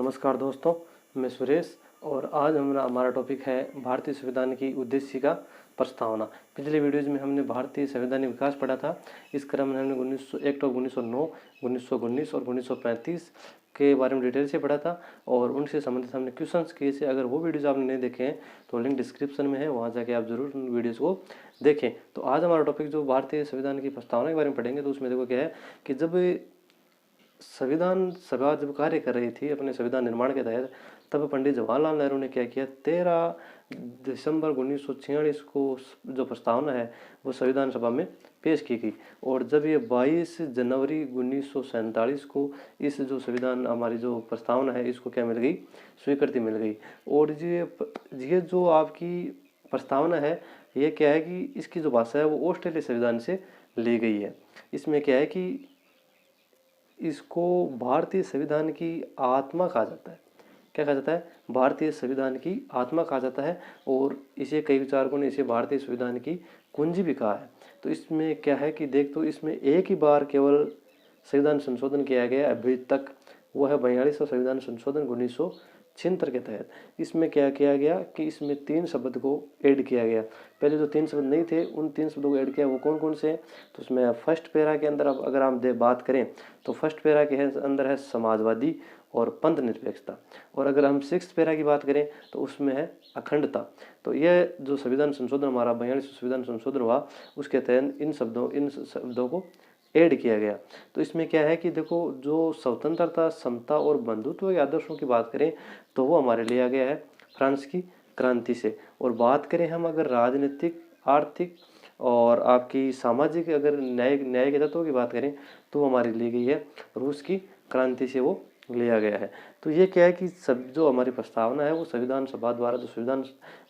नमस्कार दोस्तों, मैं सुरेश और आज हमारा टॉपिक है भारतीय संविधान की उद्देश्य का प्रस्तावना। पिछले वीडियोज़ में हमने भारतीय संवैधानिक विकास पढ़ा था। इस क्रम में हमने 1900 एक्ट ऑफ 1909, 1919 और 1935 के बारे में डिटेल से पढ़ा था और उनसे संबंधित हमने क्वेश्चंस किए थे। अगर वो वीडियोज़ आपने नहीं देखे हैं तो लिंक डिस्क्रिप्शन में है, वहाँ जाके आप जरूर उन वीडियोज़ को देखें। तो आज हमारा टॉपिक जो भारतीय संविधान की प्रस्तावना के बारे में पढ़ेंगे, तो उसमें देखो क्या है कि जब संविधान सभा जब कार्य कर रही थी अपने संविधान निर्माण के तहत, तब पंडित जवाहरलाल नेहरू ने क्या किया, 13 दिसंबर 1946 को जो प्रस्तावना है वो संविधान सभा में पेश की गई। और जब ये 22 जनवरी 1947 को इस जो संविधान हमारी जो प्रस्तावना है इसको क्या मिल गई, स्वीकृति मिल गई। और ये जो आपकी प्रस्तावना है ये क्या है कि इसकी जो भाषा है वो ऑस्ट्रेलिया संविधान से ली गई है। इसमें क्या है कि इसको भारतीय संविधान की आत्मा कहा जाता है। क्या कहा जाता है? भारतीय संविधान की आत्मा कहा जाता है। और इसे कई विचारकों ने इसे भारतीय संविधान की कुंजी भी कहा है। तो इसमें क्या है कि देख, तो इसमें एक ही बार केवल संविधान संशोधन किया गया अभी तक, वो है 42वां संविधान संशोधन 1976 के तहत। इसमें क्या किया गया कि इसमें 3 शब्द को ऐड किया गया। पहले जो 3 शब्द नहीं थे उन 3 शब्दों को ऐड किया। वो कौन कौन से? तो उसमें फर्स्ट पैरा के अंदर अब अगर हम बात करें तो फर्स्ट पैरा के अंदर है समाजवादी और पंथ निरपेक्षता। और अगर हम 6th पैरा की बात करें तो उसमें है अखंडता। तो यह जो संविधान संशोधन हमारा 42वां संविधान संशोधन हुआ उसके तहत इन शब्दों को ऐड किया गया। तो इसमें क्या है कि देखो, जो स्वतंत्रता, समता और बंधुत्व के आदर्शों की बात करें तो वो हमारे लिया गया है फ्रांस की क्रांति से। और बात करें हम अगर राजनीतिक, आर्थिक और आपकी सामाजिक अगर न्याय के तत्वों की बात करें तो वो हमारी ली गई है रूस की क्रांति से वो लिया गया है। तो ये क्या है कि सब जो हमारी प्रस्तावना है वो संविधान सभा द्वारा जो संविधान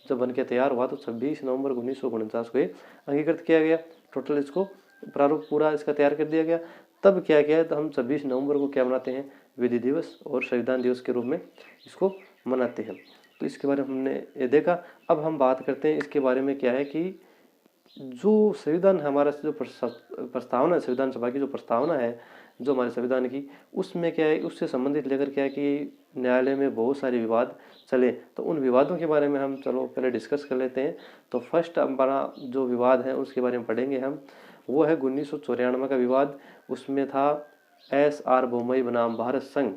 जब बन के तैयार हुआ तो 26 नवंबर 1949 को ये अंगीकृत किया गया। टोटल इसको प्रारूप पूरा इसका तैयार कर दिया गया। तब क्या किया है, तो हम 26 नवंबर को क्या मनाते हैं, विधि दिवस और संविधान दिवस के रूप में इसको मनाते हैं। तो इसके बारे में हमने ये देखा। अब हम बात करते हैं इसके बारे में क्या है कि जो संविधान हमारा जो प्रस्तावना है, संविधान सभा की जो प्रस्तावना है जो हमारे संविधान की, उसमें क्या है, उससे संबंधित लेकर क्या है कि न्यायालय में बहुत सारे विवाद चले। तो उन विवादों के बारे में हम चलो पहले डिस्कस कर लेते हैं। तो फर्स्ट हमारा जो विवाद है उसके बारे में पढ़ेंगे हम, वो है 1994 का विवाद। उसमें था SR बोम्मई बनाम भारत संघ।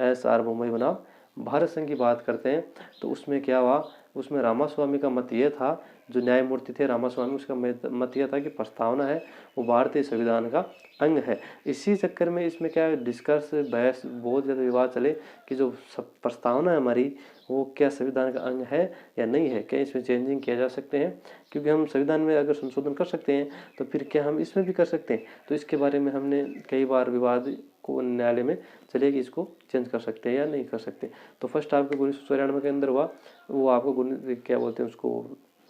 SR बोम्मई बनाम भारत संघ की बात करते हैं तो उसमें क्या हुआ, उसमें रामास्वामी का मत ये था, जो न्यायमूर्ति थे रामास्वामी, उसका मत यह था कि प्रस्तावना है वो भारतीय संविधान का अंग है। इसी चक्कर में इसमें क्या डिस्कस, बहस, बहुत ज़्यादा विवाद चले कि जो प्रस्तावना है हमारी वो क्या संविधान का अंग है या नहीं है, क्या इसमें चेंजिंग किया जा सकते हैं, क्योंकि हम संविधान में अगर संशोधन कर सकते हैं तो फिर क्या हम इसमें भी कर सकते हैं। तो इसके बारे में हमने कई बार विवाद को न्यायालय में चले कि इसको चेंज कर सकते हैं या नहीं कर सकते। तो फर्स्ट आपको 1994 के अंदर हुआ, वो आपको क्या बोलते हैं उसको,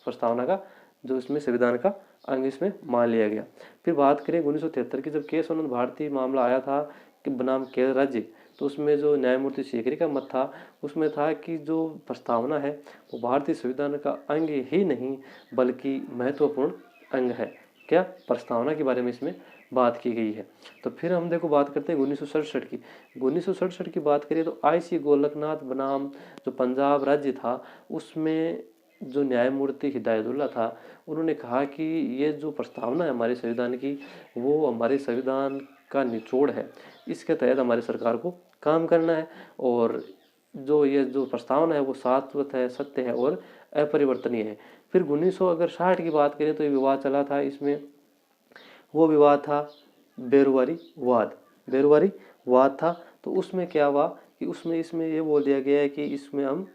प्रस्तावना का जो इसमें संविधान का अंग इसमें मान लिया गया। फिर बात करें 1973 की, जब केशवानंद भारती मामला आया था कि बनाम केरल राज्य, तो उसमें जो न्यायमूर्ति सीकरी का मत था उसमें था कि जो प्रस्तावना है वो भारतीय संविधान का अंग ही नहीं बल्कि महत्वपूर्ण अंग है। क्या प्रस्तावना के बारे में इसमें बात की गई है। तो फिर हम देखो बात करते हैं 1967 की। 1967 की बात करें तो IC गोलकनाथ बनाम जो पंजाब राज्य था, उसमें जो न्यायमूर्ति हिदायतुल्ला था उन्होंने कहा कि ये जो प्रस्तावना है हमारे संविधान की वो हमारे संविधान का निचोड़ है, इसके तहत हमारी सरकार को काम करना है। और ये जो प्रस्तावना है वो शाश्वत है, सत्य है और अपरिवर्तनीय है। फिर 1960 की बात करें तो ये विवाद चला था, इसमें वो विवाद था बेरुवारी वाद था। तो उसमें क्या हुआ कि इसमें ये बोल दिया गया है कि इसमें हम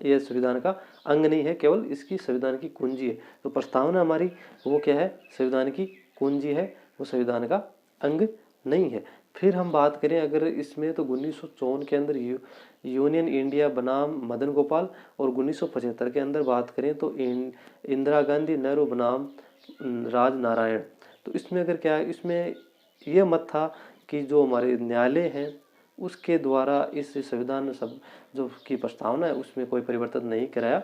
ये संविधान का अंग नहीं है, केवल इसकी संविधान की कुंजी है। तो प्रस्तावना हमारी वो क्या है, संविधान की कुंजी है, वो संविधान का अंग नहीं है। फिर हम बात करें अगर इसमें तो 1954 के अंदर यूनियन इंडिया बनाम मदन गोपाल, और 1975 के अंदर बात करें तो इंदिरा गांधी नेहरू बनाम राजनारायण। तो इसमें अगर क्या है, इसमें यह मत था कि जो हमारे न्यायालय हैं उसके द्वारा इस संविधान सब जो की प्रस्तावना है उसमें कोई परिवर्तन नहीं कराया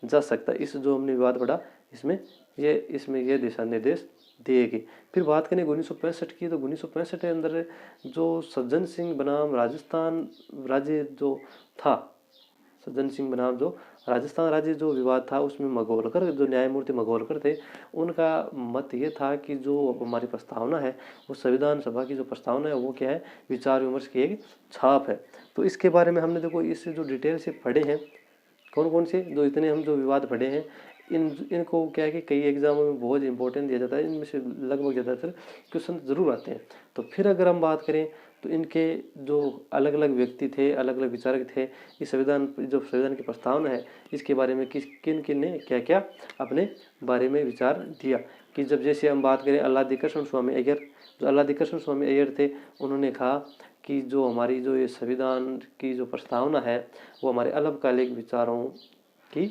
जा सकता। इस जो हमने विवाद पढ़ा इसमें ये दिशा निर्देश दिए गए। फिर बात करें 1965 की, तो 1965 के अंदर जो सज्जन सिंह बनाम राजस्थान राज्य जो था, सज्जन सिंह बनाम जो राजस्थान राज्य जो विवाद था, उसमें मगोलकर जो न्यायमूर्ति मगोलकर थे, उनका मत ये था कि जो हमारी प्रस्तावना है वो संविधान सभा की जो प्रस्तावना है वो क्या है, विचार विमर्श की एक छाप है। तो इसके बारे में हमने देखो इस जो डिटेल से पढ़े हैं, कौन कौन से जो इतने हम जो विवाद पढ़े हैं, इनको क्या है कि कई एग्जामों में बहुत इंपॉर्टेंट दिया जाता है, इनमें से लगभग ज़्यादातर क्वेश्चन ज़रूर आते हैं। तो फिर अगर हम बात करें तो इनके जो अलग अलग व्यक्ति थे, अलग अलग विचारक थे, इस संविधान की प्रस्तावना है, इसके बारे में किन किन ने क्या क्या अपने बारे में विचार दिया। कि जब जैसे हम बात करें अल्लादीकृष्ण स्वामी अय्यर, जो अल्लादीकृष्ण स्वामी अय्यर थे, उन्होंने कहा कि जो हमारी जो ये संविधान की जो प्रस्तावना है वो हमारे अल्पकालिक विचारों की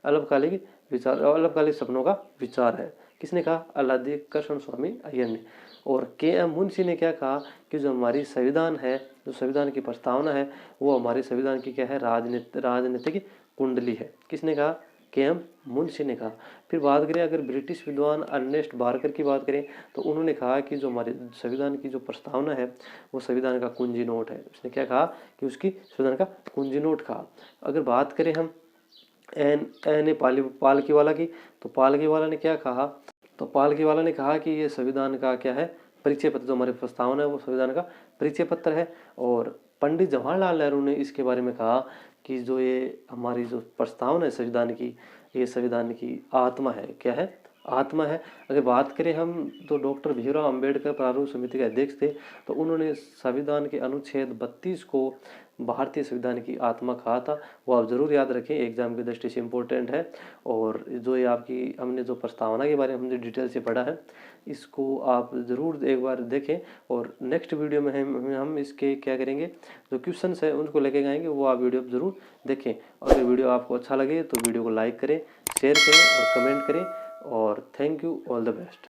अल्पकालिक सपनों का विचार है। किसने कहा? अल्लादीकृष्ण स्वामी अय्यर ने। और के.एम. मुंशी ने क्या कहा कि जो हमारी संविधान है, जो संविधान की प्रस्तावना है, वो हमारे संविधान की क्या है, राजनीतिक कुंडली है। किसने कहा? के.एम. मुंशी ने कहा। फिर बात करें अगर ब्रिटिश विद्वान अर्नेस्ट बार्कर की बात करें, तो उन्होंने कहा कि जो हमारे संविधान की जो प्रस्तावना है वो संविधान का कुंजी नोट है। उसने क्या कहा कि उसकी संविधान का कुंजी नोट कहा। अगर बात करें हम एन पालकीवाला की, तो पालकीवाला ने क्या कहा? तो पालकीवाला ने कहा कि ये संविधान का क्या है, परिचय पत्र, जो हमारी प्रस्तावना है वो संविधान का परिचय पत्र है। और पंडित जवाहरलाल नेहरू ने इसके बारे में कहा कि जो ये हमारी जो प्रस्तावना है संविधान की, ये संविधान की आत्मा है। क्या है? आत्मा है। अगर बात करें हम तो डॉक्टर भीमराव अंबेडकर प्रारूप समिति के अध्यक्ष थे, तो उन्होंने संविधान के अनुच्छेद 32 को भारतीय संविधान की आत्मा कहा था। वो आप ज़रूर याद रखें, एग्जाम की दृष्टि से इम्पोर्टेंट है। और जो ये आपकी हमने जो प्रस्तावना के बारे में हमने डिटेल से पढ़ा है, इसको आप ज़रूर एक बार देखें। और नेक्स्ट वीडियो में हम इसके क्या करेंगे, जो क्वेश्चंस है उनको लेके आएंगे, वो आप वीडियो ज़रूर देखें। और अगर वीडियो आपको अच्छा लगे तो वीडियो को लाइक करें, शेयर करें और कमेंट करें। और thank you, all the best.